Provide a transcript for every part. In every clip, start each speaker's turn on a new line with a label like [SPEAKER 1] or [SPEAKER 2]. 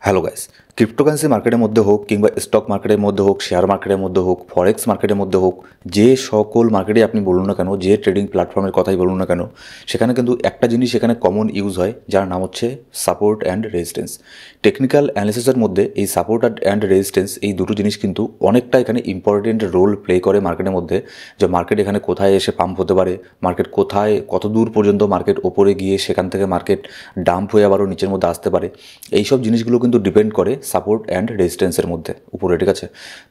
[SPEAKER 1] Hello guys, cryptocurrency মার্কেটের মধ্যে হোক কিংবা স্টক মার্কেটের মধ্যে হোক, শেয়ার মার্কেটের মধ্যে হোক, ফরেক্স মার্কেটের মধ্যে হোক, যে সকল মার্কেটে আপনি বলুন না কেন, যে ট্রেডিং প্ল্যাটফর্মের কথাই বলুন না কেন, সেখানে কিন্তু একটা জিনিস এখানে কমন ইউজ হয়, যার নাম হচ্ছে সাপোর্ট অ্যান্ড রেজিস্ট্যান্স। টেকনিক্যাল অ্যানালিসিসের মধ্যে এই সাপোর্ট অ্যান্ড রেজিস্ট্যান্স, এই দুটো জিনিস কিন্তু অনেকটা এখানে ইম্পর্টেন্ট রোল প্লে করে মার্কেটের মধ্যে। যে মার্কেট এখানে কোথায় এসে পাম্প হতে পারে, মার্কেট কোথায় কত দূর পর্যন্ত মার্কেট ওপরে গিয়ে সেখান থেকে মার্কেট ডাম্প হয়ে আবারও নিচের মধ্যে আসতে পারে, এইসব জিনিসগুলো কিন্তু ডিপেন্ড করে সাপোর্ট অ্যান্ড রেজিস্ট্যান্সের মধ্যে উপরে। ঠিক আছে,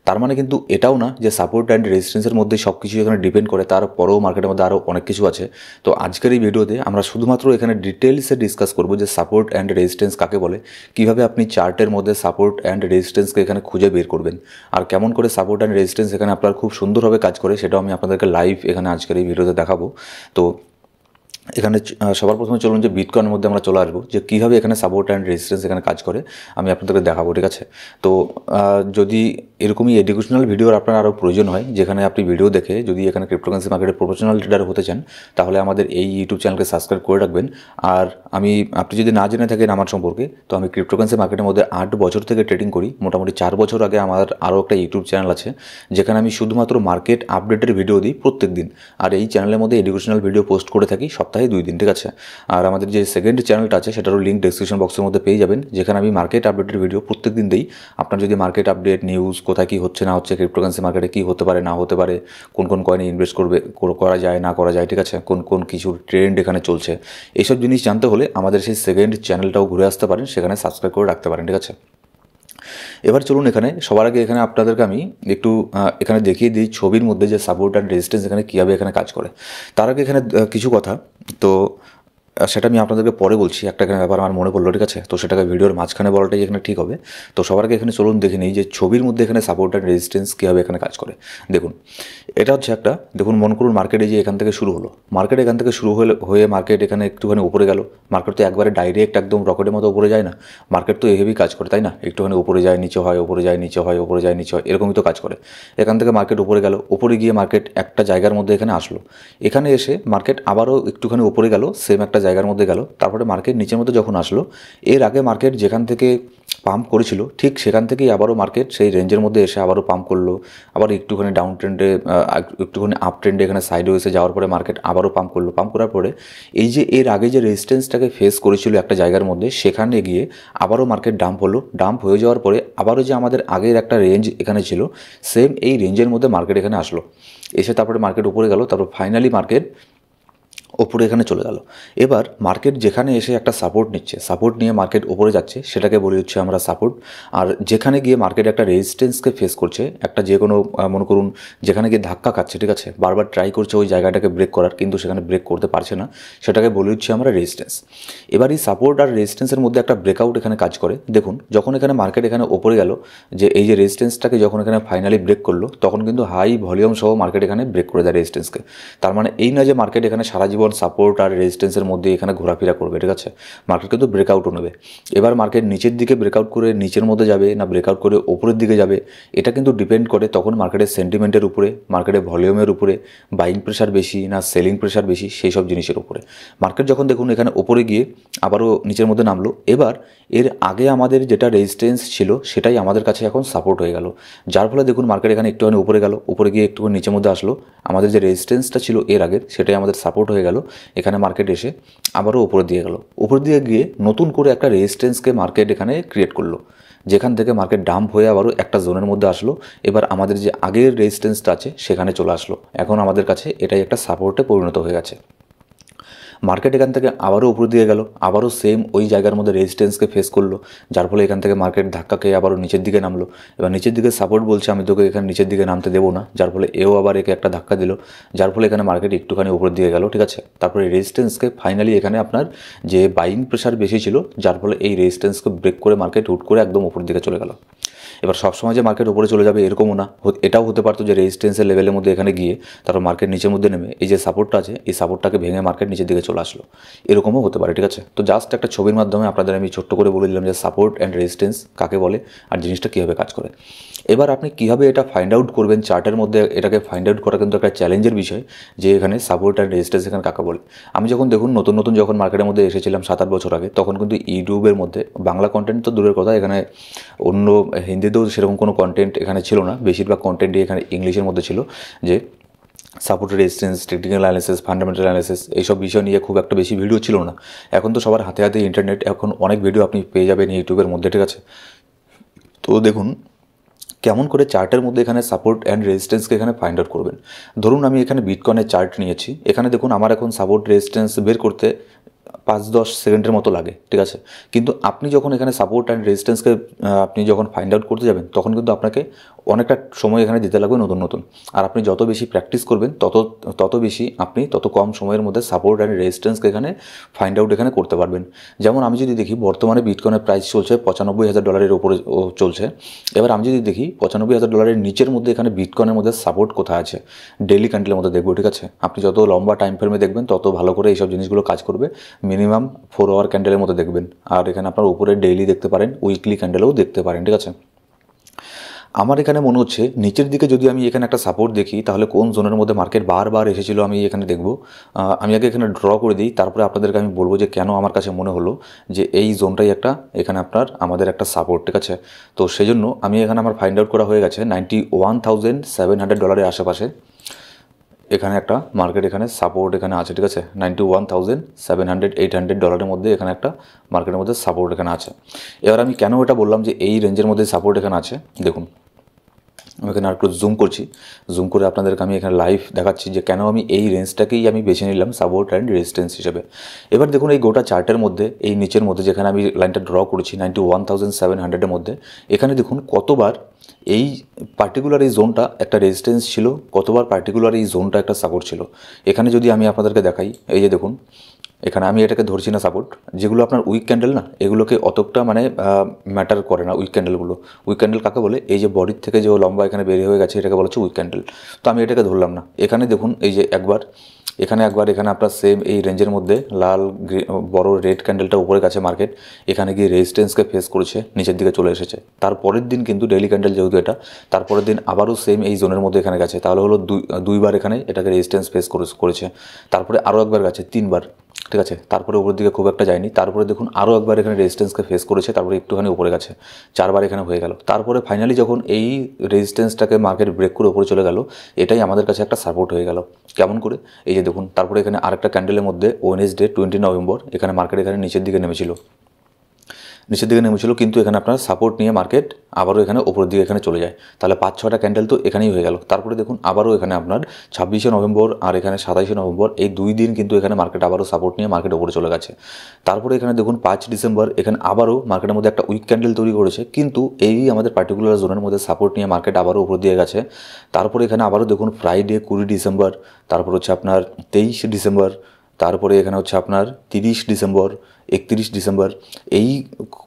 [SPEAKER 1] তার মানে কিন্তু এটাও না যে সাপোর্ট অ্যান্ড রেজিস্ট্যান্সের মধ্যে সব কিছু এখানে ডিপেন্ড করে, তারপরেও মার্কেটের মধ্যে আরও অনেক কিছু আছে। তো আজকের এই ভিডিওতে আমরা শুধুমাত্র এখানে ডিটেলসে ডিসকাস করবো যে সাপোর্ট অ্যান্ড রেজিস্ট্যান্স কাকে বলে, কীভাবে আপনি চার্টের মধ্যে সাপোর্ট অ্যান্ড রেজিস্ট্যান্সকে এখানে খুঁজে বের করবেন, আর কেমন করে সাপোর্ট অ্যান্ড রেজিস্ট্যান্স এখানে আপনার খুব সুন্দরভাবে কাজ করে, সেটাও আমি আপনাদেরকে লাইভ এখানে আজকের এই ভিডিওতে দেখাবো। তো এখানে সবার প্রথমে চলুন যে বিটকয়েনের মধ্যে আমরা চলে আসবো, যে কীভাবে এখানে সাপোর্ট অ্যান্ড রেজিস্ট্যান্স এখানে কাজ করে আমি আপনাদেরকে দেখাবো। ঠিক আছে, তো যদি এরকমই এডুকেশনাল ভিডিওর আপনার আরও প্রয়োজন হয়, যেখানে আপনি ভিডিও দেখে যদি এখানে ক্রিপ্টোকারেন্সি মার্কেটের প্রফেশনাল ট্রেডার হতে চান, তাহলে আমাদের এই ইউটিউব চ্যানেলকে সাবস্ক্রাইব করে রাখবেন। আর আপনি যদি না জেনে থাকেন আমার সম্পর্কে, তো আমি ক্রিপ্টোকারেন্সি মার্কেটের মধ্যে 8 বছর থেকে ট্রেডিং করি। মোটামুটি 4 বছর আগে আমার আরও একটা ইউটিউব চ্যানেল আছে, যেখানে আমি শুধুমাত্র মার্কেট আপডেটের ভিডিও দিই প্রত্যেক দিন। আর এই চ্যানেলের মধ্যে এডুকেশনাল ভিডিও পোস্ট করে থাকি সপ্তাহে 2 দিন। ঠিক আছে, আর আমাদের যে সেকেন্ড চ্যানেলটা আছে সেটারও লিঙ্ক ডেসক্রিপশন বক্সের মধ্যে পেয়ে যাবেন, যেখানে আমি মার্কেট আপডেটের ভিডিও প্রত্যেক দিন দিই। আপনার যদি মার্কেট আপডেট নিউজ, কোথায় কী হচ্ছে না হচ্ছে, ক্রিপ্টোকারেন্সি মার্কেটে কী হতে পারে না হতে পারে, কোন কোন কয়েনে ইনভেস্ট করা যায় না করা যায়, ঠিক আছে, কোন কোন কিছু ট্রেন্ড এখানে চলছে, এইসব জিনিস জানতে হলে আমাদের সেই সেকেন্ড চ্যানেলটাও ঘুরে আসতে পারেন, সেখানে সাবস্ক্রাইব করে রাখতে পারেন। ঠিক আছে, এবার চলুন এখানে সবার আগে এখানে আপনাদেরকে আমি একটু এখানে দেখিয়ে দিই ছবির মধ্যে যে সাপোর্ট অ্যান্ড রেজিস্ট্যান্স এখানে কীভাবে এখানে কাজ করে। তার আগে এখানে কিছু কথা, তো সেটা আমি আপনাদেরকে পরে বলছি। একটা এখানে ব্যাপার আমার মনে পড়লো, ঠিক আছে, তো সেটাকে ভিডিওর মাঝখানে বলাটাই এখানে ঠিক হবে। তো সবার আগে এখানে চলুন দেখে নিই যে ছবির মধ্যে এখানে সাপোর্ট অ্যান্ড রেজিস্ট্যান্স কীভাবে এখানে কাজ করে। দেখুন, এটা হচ্ছে একটা, দেখুন মন করুন মার্কেটে যে এখান থেকে শুরু হলো, মার্কেট এখান থেকে শুরু হয়ে মার্কেট এখানে একটুখানি উপরে গেল। মার্কেট তো একবারে ডাইরেক্ট একদম রকেটের মতো উপরে যায় না, মার্কেট তো এভাবেই কাজ করে, তাই না? একটুখানি উপরে যায় নিচে হয়, উপরে যায় নিচে হয়, উপরে যায় নিচে হয়, এরকমই তো কাজ করে। এখান থেকে মার্কেট উপরে গেল, উপরে গিয়ে মার্কেট একটা জায়গার মধ্যে এখানে আসলো, এখানে এসে মার্কেট আবারও একটুখানি উপরে গেল, সেম একটা জায়গার মধ্যে গেল, তারপরে মার্কেট নিচের মধ্যে যখন আসলো, এর আগে মার্কেট যেখান থেকে পাম্প করেছিল ঠিক সেখান থেকেই আবারও মার্কেট সেই রেঞ্জের মধ্যে এসে আবারও পাম্প করলো, আবার একটুখানি ডাউন ট্রেন্ডে, একটুখানি আপ ট্রেন্ডে এখানে সাইডে এসে যাওয়ার পরে মার্কেট আবারও পাম্প করলো। পাম্প করার পরে এই যে এর আগে যে রেজিস্ট্যান্সটাকে ফেস করেছিল একটা জায়গার মধ্যে, সেখানে গিয়ে আবারও মার্কেট ডাম্প হলো। ডাম্প হয়ে যাওয়ার পরে আবারও যে আমাদের আগের একটা রেঞ্জ এখানে ছিল, সেম এই রেঞ্জের মধ্যে মার্কেট এখানে আসলো, এসে তারপরে মার্কেট উপরে গেল, তারপর ফাইনালি মার্কেট ওপরে এখানে চলে গেল। এবার মার্কেট যেখানে এসে একটা সাপোর্ট নিচ্ছে, সাপোর্ট নিয়ে মার্কেট ওপরে যাচ্ছে, সেটাকে বলি হচ্ছে আমরা সাপোর্ট। আর যেখানে গিয়ে মার্কেট একটা রেজিস্ট্যান্সকে ফেস করছে, একটা যে কোনো মনে করুন যেখানে গিয়ে ধাক্কা খাচ্ছে, ঠিক আছে, বারবার ট্রাই করছে ওই জায়গাটাকে ব্রেক করার, কিন্তু সেখানে ব্রেক করতে পারছে না, সেটাকে বলি হচ্ছে আমরা রেজিস্ট্যান্স। এবার এই সাপোর্ট আর রেজিস্ট্যান্সের মধ্যে একটা ব্রেকআউট এখানে কাজ করে। দেখুন, যখন এখানে মার্কেট এখানে ওপরে গেল, যে এই যে রেজিস্ট্যান্সটাকে যখন এখানে ফাইনালি ব্রেক করলো, তখন কিন্তু হাই ভলিউম সহ মার্কেট এখানে ব্রেক করে দেয় রেজিস্ট্যান্সকে। তার মানে এই না যে মার্কেট এখানে সারা জীবন সাপোর্ট আর রেজিস্ট্যান্সের মধ্যে এখানে ঘোরাফেরা করবে, ঠিক আছে, মার্কেট কিন্তু ব্রেকআউটও নেবে। এবার মার্কেট নিচের দিকে ব্রেকআউট করে নিচের মধ্যে যাবে না ব্রেকআউট করে ওপরের দিকে যাবে, এটা কিন্তু ডিপেন্ড করে তখন মার্কেটের সেন্টিমেন্টের উপরে, মার্কেটের ভলিউমের উপরে, বাইং প্রেশার বেশি না সেলিং প্রেশার বেশি, সেই সব জিনিসের উপরে। মার্কেট যখন দেখুন এখানে ওপরে গিয়ে আবারও নিচের মধ্যে নামলো, এবার এর আগে আমাদের যেটা রেজিস্ট্যান্স ছিল সেটাই আমাদের কাছে এখন সাপোর্ট হয়ে গেল, যার ফলে দেখুন মার্কেট এখানে একটুখানি উপরে গেল, উপরে গিয়ে একটুখানি নিচের মধ্যে আসলো, আমাদের যে রেজিস্ট্যান্সটা ছিল এর আগের, সেটাই আমাদের সাপোর্ট হয়ে গেল। এখানে মার্কেট এসে আবারও উপরে দিয়ে গেল, উপর দিয়ে গিয়ে নতুন করে একটা রেজিস্ট্যান্সকে মার্কেট এখানে ক্রিয়েট করলো, যেখান থেকে মার্কেট ডাম্প হয়ে আবারও একটা জোনের মধ্যে আসলো। এবার আমাদের যে আগের রেজিস্ট্যান্সটা আছে সেখানে চলে আসলো, এখন আমাদের কাছে এটাই একটা সাপোর্টে পরিণত হয়ে গেছে। মার্কেট এখান থেকে আবারও উপর দিয়ে গেল, আবারও সেম ওই জায়গার মধ্যে রেজিস্ট্যান্সকে ফেস করলো, যার ফলে এখান থেকে মার্কেট ধাক্কা খেয়ে আবারও নিচের দিকে নামলো। এবার নিচের দিকে সাপোর্ট বলছে, আমি তোকে এখানে নিচের দিকে নামতে দেবো না, যার ফলে এও আবার একে একটা ধাক্কা দিল, যার ফলে এখানে মার্কেট একটুখানি উপর দিয়ে গেল, ঠিক আছে। তারপরে রেজিস্ট্যান্সকে ফাইনালি এখানে আপনার যে বাইং প্রেশার বেশি ছিল, যার ফলে এই রেজিস্ট্যান্সকে ব্রেক করে মার্কেট হুট করে একদম উপর দিকে চলে গেল। এবার সবসময় যে মার্কেট উপরে চলে যাবে এরকমও না, এটাও হতে পারতো যে রেজিস্ট্যান্সের লেভেলের মধ্যে এখানে গিয়ে তারপর মার্কেট নিচের মধ্যে নেমে এই যে সাপোর্টটা আছে এই সাপোর্টটাকে ভেঙে মার্কেট নিচের দিকে চলে আসলো, এরকমও হতে পারে। ঠিক আছে, তো জাস্ট একটা ছবির মাধ্যমে আপনাদের আমি ছোট্ট করে বলে দিলাম যে সাপোর্ট অ্যান্ড রেজিস্ট্যান্স কাকে বলে আর জিনিসটা কীভাবে কাজ করে। এবার আপনি কীভাবে এটা ফাইন্ড আউট করবেন চার্টের মধ্যে, এটাকে ফাইন্ড আউট করা কিন্তু একটা চ্যালেঞ্জের বিষয় যে এখানে সাপোর্ট অ্যান্ড রেজিস্ট্যান্স এখানে কাকে বলে। আমি যখন দেখুন নতুন নতুন যখন মার্কেটের মধ্যে এসেছিলাম 7-8 বছর আগে, তখন কিন্তু ইউটিউবের মধ্যে বাংলা কন্টেন্ট তো দূরের কথা, এখানে অন্য হিন্দিতেও সেরকম কোনো কন্টেন্ট এখানে ছিল না, বেশিরভাগ কন্টেন্টই এখানে ইংলিশের মধ্যে ছিল যে support resistance, technical analysis, fundamental analysis এইসব বিষয় নিয়ে খুব একটা বেশি ভিডিও ছিল না। এখন তো সবার হাতে হাতে ইন্টারনেট, এখন অনেক ভিডিও আপনি পেয়ে যাবেন ইউটিউবের মধ্যে। ঠিক আছে, তো দেখুন কেমন করে চার্টের মধ্যে এখানে সাপোর্ট অ্যান্ড রেজিস্ট্যান্সকে এখানে ফাইন্ড আউট করবেন। ধরুন আমি এখানে বিটকয়েনের চার্ট নিয়েছি, এখানে দেখুন আমার এখন সাপোর্ট রেজিস্ট্যান্স বের করতে 5-10 সেকেন্ডের মতো লাগে। ঠিক আছে, কিন্তু আপনি যখন এখানে সাপোর্ট অ্যান্ড রেজিস্ট্যান্সকে আপনি যখন ফাইন্ড আউট করতে যাবেন তখন কিন্তু আপনাকে অনেকটা সময় এখানে দিতে লাগবে নতুন নতুন, আর আপনি যত বেশি প্র্যাকটিস করবেন তত বেশি আপনি তত কম সময়ের মধ্যে সাপোর্ট অ্যান্ড রেজিস্ট্যান্সকে এখানে ফাইন্ড আউট এখানে করতে পারবেন। যেমন আমি যদি দেখি বর্তমানে বিটকয়েনের প্রাইস চলছে $95,000 উপরে চলছে। এবার আমি যদি দেখি $95,000 নিচের মধ্যে এখানে বিটকয়েনের মধ্যে সাপোর্ট কোথায় আছে, ডেইলি ক্যান্ডেলের মধ্যে দেখবো। ঠিক আছে, আপনি যত লম্বা টাইম ফ্রেমে দেখবেন তত ভালো করে এইসব জিনিসগুলো কাজ করবে। মিনিমাম 4 আওয়ার ক্যান্ডেলের মধ্যে দেখবেন, আর এখানে আপনার উপরে ডেইলি দেখতে পারেন, উইকলি ক্যান্ডেলেও দেখতে পারেন। ঠিক আছে, আমার এখানে মনে হচ্ছে নিচের দিকে যদি আমি এখানে একটা সাপোর্ট দেখি তাহলে কোন জোনের মধ্যে মার্কেট বারবার এসেছিলো আমি এখানে দেখব। আমি আগে এখানে ড্র করে দিই, তারপরে আপনাদেরকে আমি বলবো যে কেন আমার কাছে মনে হলো যে এই জোনটাই একটা এখানে আমাদের একটা সাপোর্ট। ঠিক আছে, তো সেই জন্য আমি এখানে আমার ফাইন্ড আউট করা হয়ে গেছে $91,700 আশেপাশে এখানে একটা মার্কেট এখানে সাপোর্ট এখানে আছে। ঠিক আছে, $91,700-800 মধ্যে এখানে একটা মার্কেটের মধ্যে সাপোর্ট এখানে আছে। এবার আমি কেন এটা বললাম যে এই রেঞ্জের মধ্যে সাপোর্ট এখানে আছে, দেখুন আমি এখানে আর একটু জুম করছি, জুম করে আপনাদেরকে আমি এখানে লাইভ দেখাচ্ছি যে কেন আমি এই রেঞ্জটাকেই আমি বেছে নিলাম সাপোর্ট অ্যান্ড রেজিস্ট্যান্স হিসেবে। এবার দেখুন এই গোটা চার্টের মধ্যে এই নিচের মধ্যে যেখানে আমি লাইনটা ড্র করেছি 91,700-এর মধ্যে, এখানে দেখুন কতবার এই পার্টিকুলার এই জোনটা একটা রেজিস্ট্যান্স ছিল, কতবার পার্টিকুলার এই জোনটা একটা সাপোর্ট ছিল। এখানে যদি আমি আপনাদেরকে দেখাই, এই যে দেখুন এখানে আমি এটাকে ধরছি না সাপোর্ট, যেগুলো আপনার উইক ক্যান্ডেল না এগুলোকে অতটা মানে ম্যাটার করে না উইক ক্যান্ডেলগুলো। উইক ক্যান্ডেল কাকে বলে, এই যে বডির থেকে যে লম্বা এখানে বেরিয়ে হয়ে গেছে এটাকে বলা হচ্ছে উইক ক্যান্ডেল। তো আমি এটাকে ধরলাম না। এখানে দেখুন এই যে একবার এখানে আপনার সেম এই রেঞ্জের মধ্যে লাল বড় রেড ক্যান্ডেলটা উপরে গেছে মার্কেট, এখানে গিয়ে রেজিস্ট্যান্সকে ফেস করেছে, নিচের দিকে চলে এসেছে। তারপরের দিন কিন্তু ডেইলি ক্যান্ডেল যেহেতু এটা, তারপরের দিন আবারও সেম এই জোনের মধ্যে এখানে গেছে, তাহলে হলো দুইবার এখানে এটাকে রেজিস্ট্যান্স ফেস করেছে। তারপরে আরও একবার গেছে 3বার। ঠিক আছে, তারপরে উপরের দিকে খুব একটা যায়নি, তারপরে দেখুন আরও একবার এখানে রেজিস্ট্যান্সকে ফেস করেছে, তারপরে একটুখানি উপরে গেছে, 4বার এখানে হয়ে গেল। তারপরে ফাইনালি যখন এই রেজিস্ট্যান্সটাকে মার্কেট ব্রেক করে উপরে চলে গেল, এটাই আমাদের কাছে একটা সাপোর্ট হয়ে গেল। কেমন করে, এই যে দেখুন তারপরে এখানে আরেকটা ক্যান্ডেলের মধ্যে ওয়েডনেসডে 20 নভেম্বর এখানে মার্কেট এখানে নিচের দিকে নেমেছিল, কিন্তু এখানে আপনার সাপোর্ট নিয়ে মার্কেট আবারও এখানে ওপরের দিকে এখানে চলে যায়। তাহলে 5-6টা ক্যান্ডেল তো এখানেই হয়ে গেল। তারপরে দেখুন আবারও এখানে আপনার 26শে নভেম্বর আর এখানে 27শে নভেম্বর এই 2 দিন কিন্তু এখানে মার্কেট আবারও সাপোর্ট নিয়ে মার্কেট ওপরে চলে গেছে। তারপরে এখানে দেখুন 5 ডিসেম্বর এখানে আবারও মার্কেটের মধ্যে একটা উইক ক্যান্ডেল তৈরি করেছে, কিন্তু এই আমাদের পার্টিকুলার জোনের মধ্যে সাপোর্ট নিয়ে মার্কেট আবারও উপর দিয়ে গেছে। তারপরে এখানে আবারও দেখুন ফ্রাইডে 20 ডিসেম্বর, তারপর হচ্ছে আপনার 23 ডিসেম্বর, তারপরে এখানে হচ্ছে আপনার 30 ডিসেম্বর, 31 ডিসেম্বর, এই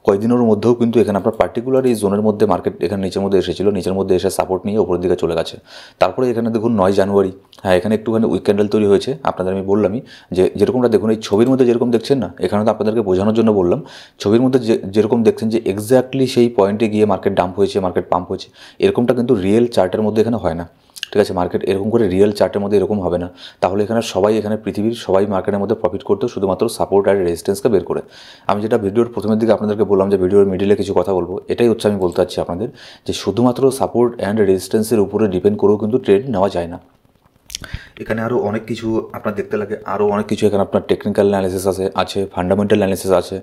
[SPEAKER 1] কয়েকদিনের মধ্যেও কিন্তু এখানে আপনার পার্টিকুলার এই জোনের মধ্যে মার্কেট এখানে নিচের মধ্যে এসেছিল, নিচের মধ্যে এসে সাপোর্ট নিয়ে উপরের দিকে চলে গেছে। তারপরে এখানে দেখুন 9 জানুয়ারি, হ্যাঁ এখানে একটুখানি উইক ক্যান্ডেল তৈরি হয়েছে। আপনাদের আমি বললামই যে যেরকমটা দেখুন এই ছবির মধ্যে যেরকম দেখছেন না, এখানে তো আপনাদেরকে বোঝানোর জন্য বললাম, ছবির মধ্যে যেরকম দেখছেন যে এক্স্যাক্টলি সেই পয়েন্টে গিয়ে মার্কেট ডাম্প হয়েছে, মার্কেট পাম্প হয়েছে, এরকমটা কিন্তু রিয়েল চার্টের মধ্যে এখানে হয় না। ঠিক আছে, মার্কেট এরকম করে রিয়েল চার্টের মধ্যে এরকম হবে না। তাহলে এখানে পৃথিবীর সবাই মার্কেটের মধ্যে প্রফিট করতো শুধুমাত্র সাপোর্ট আর রেজিস্ট্যান্সকে বের করে। আমি যেটা ভিডিওর প্রথমের দিকে আপনাদেরকে বললাম যে ভিডিওর মিডিলে কিছু কথা বলবো, এটাই হচ্ছে আমি বলতে চাচ্ছি আপনাদের যে শুধুমাত্র সাপোর্ট অ্যান্ড রেজিস্ট্যান্সের উপরে ডিপেন্ড করেও কিন্তু ট্রেড নেওয়া যায় না। এখানে আরও অনেক কিছু আপনার দেখতে লাগে, আরও অনেক কিছু এখানে আপনার টেকনিক্যাল অ্যানালিসিস আছে, ফান্ডামেন্টাল অ্যানালিসিস আছে,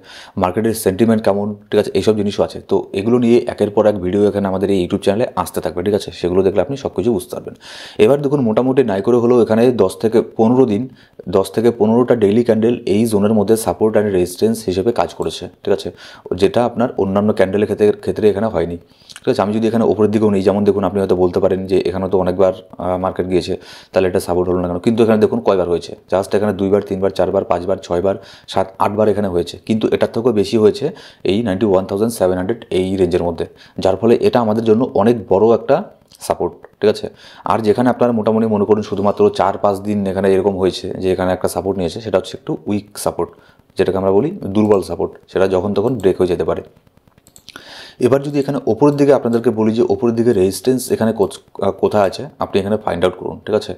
[SPEAKER 1] মার্কেটের সেন্টিমেন্ট কেমন, ঠিক আছে, এইসব জিনিসও আছে। তো এগুলো নিয়ে একের পর এক ভিডিও এখানে আমাদের এই ইউটিউব চ্যানেলে আসতে থাকবে। ঠিক আছে, সেগুলো দেখলে আপনি সব কিছু বুঝতে পারবেন। এবার দেখুন মোটামুটি নাই করে হলেও এখানে 10 থেকে 15টা ডেইলি ক্যান্ডেল এই জোনের মধ্যে সাপোর্ট অ্যান্ড রেজিস্ট্যান্স হিসেবে কাজ করেছে। ঠিক আছে, যেটা আপনার অন্যান্য ক্যান্ডেলের ক্ষেত্রে এখানে হয়নি। ঠিক আছে, আমি যদি এখানে উপরের দিকেও নেই, যেমন দেখুন আপনি হয়তো বলতে পারেন যে এখানে তো অনেকবার মার্কেট গিয়েছে, তাহলে এটা সাপোর্ট সাপোর্ট হলো না কেন, কিন্তু এখানে দেখুন কয়বার হয়েছে, জাস্ট এখানে 2বার 3বার 4বার 5বার 6বার 7 8বার এখানে হয়েছে, কিন্তু এটার থেকেও বেশি হয়েছে এই 91,700 এই রেঞ্জের মধ্যে, যার ফলে এটা আমাদের জন্য অনেক বড় একটা সাপোর্ট। ঠিক আছে, আর যেখানে আপনারা মোটামুটি মনে করুন শুধুমাত্র 4-5 দিন এখানে এরকম হয়েছে যে এখানে একটা সাপোর্ট নিয়েছে, সেটা হচ্ছে একটু উইক সাপোর্ট, যেটাকে আমরা বলি দুর্বল সাপোর্ট, সেটা যখন তখন ব্রেক হয়ে যেতে পারে। এবার যদি এখানে ওপরের দিকে আপনাদেরকে বলি যে ওপরের দিকে রেজিস্ট্যান্স এখানে কোথায় আছে আপনি এখানে ফাইন্ড আউট করুন। ঠিক আছে,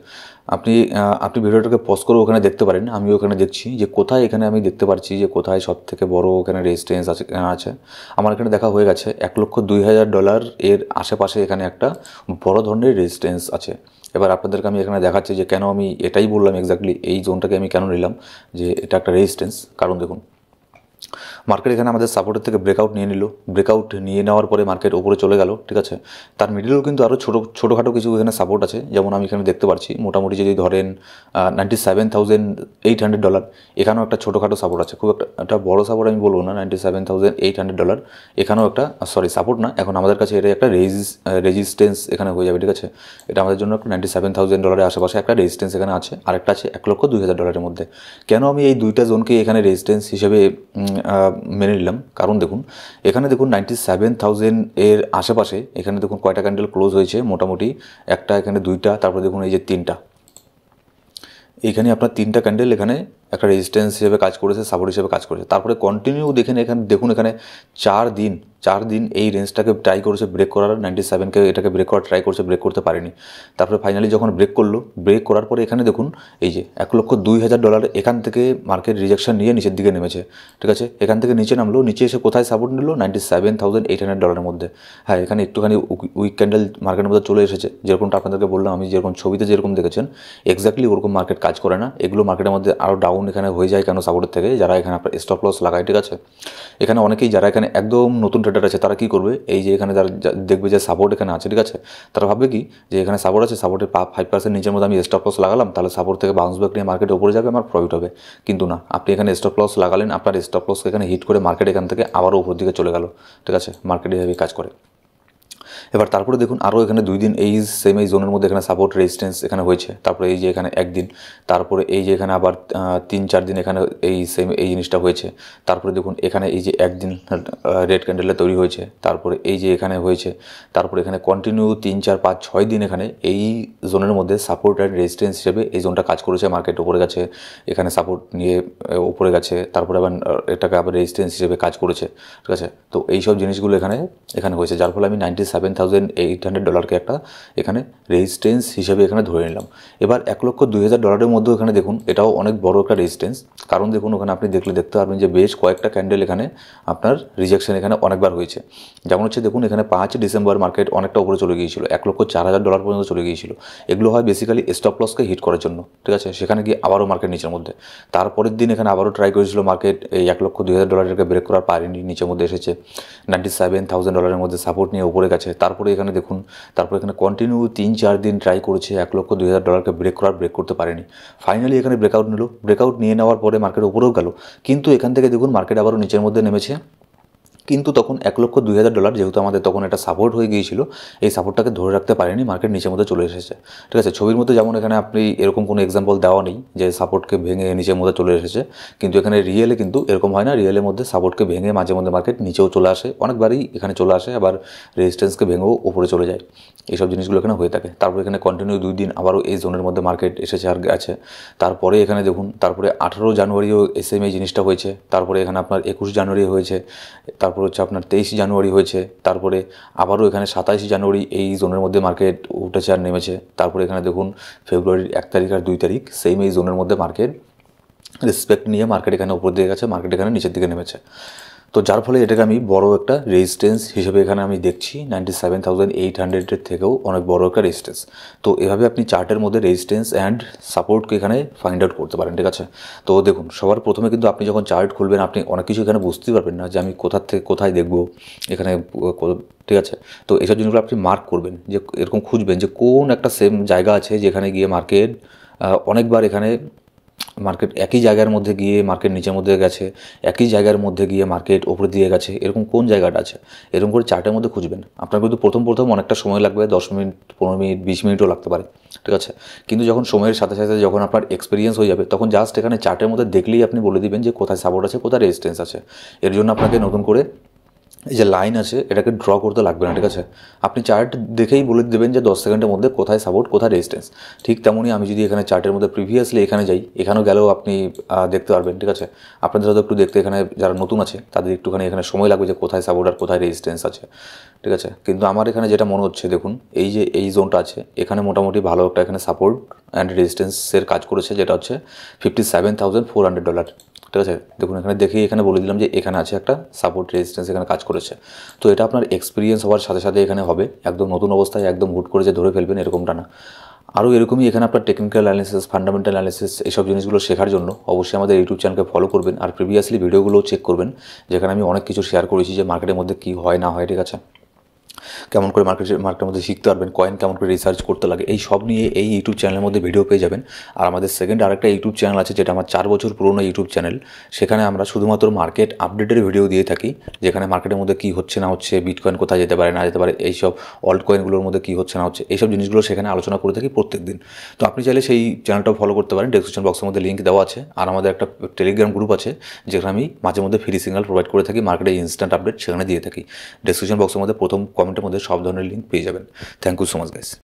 [SPEAKER 1] আপনি ভিডিওটাকে পজ করে ওখানে দেখতে পারেন, আমিও ওখানে দেখছি যে কোথায় এখানে আমি দেখতে পাচ্ছি যে কোথায় সব থেকে বড় এখানে রেজিস্ট্যান্স আছে। আমার এখানে দেখা হয়ে গেছে $1,02,000 এর আশেপাশে এখানে একটা বড় ধরনের রেজিস্ট্যান্স আছে। এবার আপনাদেরকে আমি এখানে দেখাচ্ছি যে কেন আমি এটাই বললাম এক্স্যাক্টলি এই জোনটাকে আমি কেন নিলাম যে এটা একটা রেজিস্ট্যান্স। কারণ দেখুন মার্কেট এখানে আমাদের সাপোর্টের থেকে ব্রেকআউট নিয়ে নিল, ব্রেকআউট নিয়ে নেওয়ার পরে মার্কেট উপরে চলে গেল। ঠিক আছে, তার মিডিলেও কিন্তু আরও ছোটোখাটো কিছু এখানে সাপোর্ট আছে, যেমন আমি এখানে দেখতে পাচ্ছি মোটামুটি যদি ধরেন $97,800, এখানেও একটা ছোটোখাটো সাপোর্ট আছে, খুব একটা বড় সাপোর্ট আমি বলবো না, $97,800 এখানেও একটা সাপোর্ট না, এখন আমাদের কাছে এটা একটা রেজিস্ট্যান্স এখানে হয়ে যাবে। ঠিক আছে, এটা আমাদের জন্য $97,000 আশেপাশে একটা রেজিস্ট্যান্স এখানে আছে, আর একটা আছে $1,02,000 মধ্যে। কেন আমি এই দুইটা জোনকে এখানে রেজিস্ট্যান্স হিসেবে মেনে নিলাম, কারণ দেখুন এখানে দেখুন 97,000 এর আশেপাশে এখানে দেখুন কয়টা ক্যান্ডেল ক্লোজ হয়েছে, মোটামুটি একটা, এখানে দুইটা, তারপরে দেখুন এই যে তিনটা, এইখানে আপনার তিনটা ক্যান্ডেল এখানে একটা রেজিস্ট্যান্স হিসেবে কাজ করেছে, সাপোর্ট হিসেবে কাজ করেছে। তারপরে কন্টিনিউ দেখুন এখানে 4 দিন এই রেঞ্জটাকে ট্রাই করেছে ব্রেক করার, 97কে এটাকে ব্রেক করার ট্রাই করছে, ব্রেক করতে পারেনি। তারপরে ফাইনালি যখন ব্রেক করলো, ব্রেক করার পরে এখানে দেখুন এই যে $1,02,000 এখান থেকে মার্কেট রিজেকশন নিয়ে নিচের দিকে নেমেছে। ঠিক আছে, এখান থেকে নিচে নামলো, নিচে এসে কোথায় সাপোর্ট নিল $97,800 মধ্যে। হ্যাঁ, এখানে একটুখানি উইক ক্যান্ডেল মার্কেটের মধ্যে চলে এসেছে, যেরকমটা আপনাদেরকে বললাম, আমি যেরকম ছবিতে যেরকম দেখেছেন এক্স্যাক্টলি ওরকম মার্কেট কাজ করে না, এগুলো মার্কেটের মধ্যে আরও ডাউন এখানে হয়ে যায় কেন সাপোর্টের থেকে, যারা এখানে আপনার স্টপ লস লাগায়। ঠিক আছে, এখানে অনেকেই যারা এখানে একদম নতুন ট্রেডার আছে তারা কী করবে, এই যে এখানে যারা দেখবে যে সাপোর্ট এখানে আছে, ঠিক আছে, তারা ভাববে কি যে এখানে সাপোর্ট আছে, সাপোর্টের 5% নিচের মধ্যে আমি স্টপ লস লাগালাম, তাহলে সাপোর্ট থেকে বাউন্স ব্যাক নিয়ে মার্কেটে উপরে যাবে, আমার প্রফিট হবে। কিন্তু না, আপনি এখানে স্টপ লস লাগালেন, আপনার স্টপ লসকে এখানে হিট করে মার্কেট এখান থেকে আবারও উপর দিকে চলে গেল। ঠিক আছে, মার্কেট এভাবে কাজ করে। এবার তারপরে দেখুন আরও এখানে 2 দিন এই সেম এই জোনের মধ্যে এখানে সাপোর্ট রেজিস্ট্যান্স এখানে হয়েছে, তারপরে এই যে এখানে একদিন, তারপরে এই যে এখানে আবার 3-4 দিন এখানে এই সেম এই জিনিসটা হয়েছে, তারপরে দেখুন এখানে এই যে একদিন রেড ক্যান্ডেলটা তৈরি হয়েছে, তারপরে এই যে এখানে হয়েছে, তারপরে এখানে কন্টিনিউ 3-4-5-6 দিন এখানে এই জোনের মধ্যে সাপোর্ট অ্যান্ড রেজিস্ট্যান্স হিসেবে এই জোনটা কাজ করেছে, মার্কেট উপরে গেছে, এখানে সাপোর্ট নিয়ে উপরে গেছে, তারপরে আবার এটাকে আবার রেজিস্ট্যান্স হিসেবে কাজ করেছে। ঠিক আছে, তো এইসব জিনিসগুলো এখানে হয়েছে, যার ফলে আমি $97,800 একটা এখানে রেজিস্ট্যান্স হিসেবে এখানে ধরে নিলাম। এবার $1,02,000 মধ্যেও এখানে দেখুন এটাও অনেক বড় একটা রেজিস্ট্যান্স, কারণ দেখুন ওখানে আপনি দেখতে পারবেন যে বেশ কয়েকটা ক্যান্ডেল এখানে আপনার রিজেকশন এখানে অনেকবার হয়েছে। যেমন হচ্ছে দেখুন এখানে 5 ডিসেম্বর মার্কেট অনেকটা উপরে চলে গিয়েছিল, $1,04,000 পর্যন্ত চলে গিয়েছিল। এগুলো হয় বেসিক্যালি স্টপ লসকে হিট করার জন্য। ঠিক আছে, সেখানে গিয়ে আবারও মার্কেট নিচের মধ্যে, তারপরের দিন এখানে আবারও ট্রাই করেছিল মার্কেট এই $1,02,000 ব্রেক করার পারেনি, নিচের মধ্যে এসেছে, $97,000 মধ্যে সাপোর্ট নিয়ে উপরে গেছে। তারপরে এখানে দেখুন, তারপরে এখানে কন্টিনিউ 3-4 দিন ট্রাই করেছে, $1,02,000 ব্রেক করতে পারেনি। ফাইনালি এখানে ব্রেকআউট নিল, ব্রেকআউট নিয়ে নেওয়ার পরে মার্কেট উপরেও গেল, কিন্তু এখান থেকে দেখুন মার্কেট আবারও নিচের মধ্যে নেমেছে। কিন্তু তখন $1,02,000 যেহেতু আমাদের তখন এটা সাপোর্ট হয়ে গিয়েছিল, এই সাপোর্টটাকে ধরে রাখতে পারেনি, মার্কেট নিচের মধ্যে চলে এসেছে। ঠিক আছে, ছবির মধ্যে যেমন এখানে আপনি এরকম কোনো এক্সাম্পল দেওয়া নেই যে সাপোর্টকে ভেঙে নিচের মধ্যে চলে এসেছে, কিন্তু এখানে রিয়েলে কিন্তু এরকম হয় না, রিয়েলের মধ্যে সাপোর্টকে ভেঙে মাঝে মধ্যে মার্কেট নিচেও চলে আসে, অনেকবারই এখানে চলে আসে, আবার রেজিস্ট্যান্সকে ভেঙেও উপরে চলে যায়, এইসব জিনিসগুলো এখানে হয়ে থাকে। তারপর এখানে কন্টিনিউ 2 দিন আবারও এই জোনের মধ্যে মার্কেট এসেছে আর গেছে। তারপরে এখানে দেখুন, তারপরে 18 জানুয়ারিও এসএম এই জিনিসটা হয়েছে, তারপরে এখানে আপনার 21 জানুয়ারি হয়েছে, তারপর হচ্ছে আপনার 23 জানুয়ারি হয়েছে, তারপরে আবারও এখানে 27 জানুয়ারি এই জোনের মধ্যে মার্কেট উঠেছে আর নেমেছে। তারপরে এখানে দেখুন ফেব্রুয়ারির 1 তারিখ আর 2 তারিখ সেম এই জোনের মধ্যে মার্কেট রেসপেক্ট নিয়ে মার্কেট এখানে উপর দিকে গেছে, মার্কেট এখানে নিচের দিকে নেমেছে। তো যার ফলে এটাকে আমি বড় একটা রেজিস্ট্যান্স হিসেবে এখানে আমি দেখছি, 97,800 থেকেও অনেক বড় একটা রেজিস্ট্যান্স। তো এভাবে আপনি চার্টের মধ্যে রেজিস্ট্যান্স অ্যান্ড সাপোর্টকে এখানে ফাইন্ড আউট করতে পারেন। ঠিক আছে, তো দেখুন সবার প্রথমে কিন্তু আপনি যখন চার্ট খুলবেন আপনি অনেক কিছু এখানে বুঝতেই পারবেন না যে আমি কোথা থেকে কোথায় দেখবো এখানে। ঠিক আছে, তো এইসব জিনিসগুলো আপনি মার্ক করবেন, যে এরকম খুঁজবেন যে কোন একটা সেম জায়গা আছে যেখানে গিয়ে মার্কেট অনেকবার এখানে মার্কেট একই জায়গার মধ্যে গিয়ে মার্কেট নিচের মধ্যে গেছে, একই জায়গার মধ্যে গিয়ে মার্কেট ওপরে দিয়ে গেছে, এরকম কোন জায়গাটা আছে এরকম করে চার্টের মধ্যে খুঁজবেন। আপনার কিন্তু প্রথম অনেকটা সময় লাগবে, 10 মিনিট 15 মিনিট 20 মিনিটও লাগতে পারে, ঠিক আছে। কিন্তু যখন সময়ের সাথে সাথে যখন আপনার এক্সপিরিয়েন্স হয়ে যাবে তখন জাস্ট এখানে চার্টের মধ্যে দেখলেই আপনি বলে দিবেন যে কোথায় সাপোর্ট আছে, কোথায় রেজিস্ট্যান্স আছে। এর জন্য আপনাকে নতুন করে এই যে লাইন আছে এটাকে ড্র করতে লাগবে না, ঠিক আছে। আপনি চার্ট দেখেই বলে দেবেন যে 10 সেকেন্ডের মধ্যে কোথায় সাপোর্ট কোথায় রেজিস্ট্যান্স। ঠিক তেমনই আমি যদি এখানে চার্টের মধ্যে প্রিভিয়াসলি এখানে যাই, এখানেও গেলেও আপনি দেখতে পারবেন, ঠিক আছে। আপনাদের হয়তো একটু দেখতে এখানে যারা নতুন আছে তাদের একটুখানি এখানে সময় লাগবে যে কোথায় সাপোর্ট আর কোথায় রেজিস্ট্যান্স আছে, ঠিক আছে। কিন্তু আমার এখানে যেটা মনে হচ্ছে, দেখুন এই যে এই জোনটা আছে এখানে মোটামুটি ভালো একটা এখানে সাপোর্ট অ্যান্ড রেজিস্ট্যান্সের কাজ করেছে, যেটা হচ্ছে $57,400, ঠিক আছে। দেখুন এখানে দেখেই এখানে বলে দিলাম যে এখানে আছে একটা সাপোর্ট রেজিস্ট্যান্স এখানে কাজ করেছে। তো এটা আপনার এক্সপিরিয়েন্স হওয়ার সাথে সাথে এখানে হবে, একদম নতুন অবস্থায় একদম হুট করে যে ধরে ফেলবেন এরকমটা না। আরও এরকমই এখানে আপনার টেকনিক্যাল অ্যানালিসিস, ফান্ডামেন্টাল অ্যানালিসিস এইসব জিনিসগুলো শেখার জন্য অবশ্যই আমাদের ইউটিউব চ্যানেলকে ফলো করবেন, আর প্রিভিয়াসলি ভিডিওগুলো চেক করবেন, যেখানে আমি অনেক কিছু শেয়ার করেছি যে মার্কেটের মধ্যে কী হয় না হয়, ঠিক আছে। কেমন করে মার্কেটের মধ্যে শিখতে পারবেন, কয়েন কেমন করে রিসার্চ করতে লাগে, এই সব নিয়ে এই ইউটিউব চ্যানেলের মধ্যে ভিডিও পেয়ে যাবেন। আর আমাদের সেকেন্ড আরেকটা ইউটিউব চ্যানেল আছে যেটা আমার 4 বছর পুরনো ইউটিউব চ্যানেল, সেখানে আমরা শুধুমাত্র মার্কেট আপডেটের ভিডিও দিয়ে থাকি, যেখানে মার্কেটের মধ্যে কী হচ্ছে না হচ্ছে, বিটকয়েন কোথায় যেতে পারে না যেতে পারে, এইসব অল্ট কয়েনগুলোর মধ্যে কী হচ্ছে না হচ্ছে, এইসব জিনিসগুলো সেখানে আলোচনা করে থাকি প্রত্যেক দিন। তো আপনি চাইলে সেই চ্যানেলটাও ফলো করতে পারেন, ডেসক্রিপশন বক্সের মধ্যে লিঙ্ক দেওয়া আছে। আর আমাদের একটা টেলিগ্রাম গ্রুপ আছে যেখানে আমি মাঝে মধ্যে ফ্রি সিগন্যাল প্রোভাইড করে থাকি, মার্কেটের ইনস্ট্যান্ট আপডেট সেখানে দিয়ে থাকি। ডেসক্রিপশন বক্সের মধ্যে প্রথম কমেন্টের মধ্যে সব ধরনের লিঙ্ক পেয়ে যাবেন। Thank you so much guys.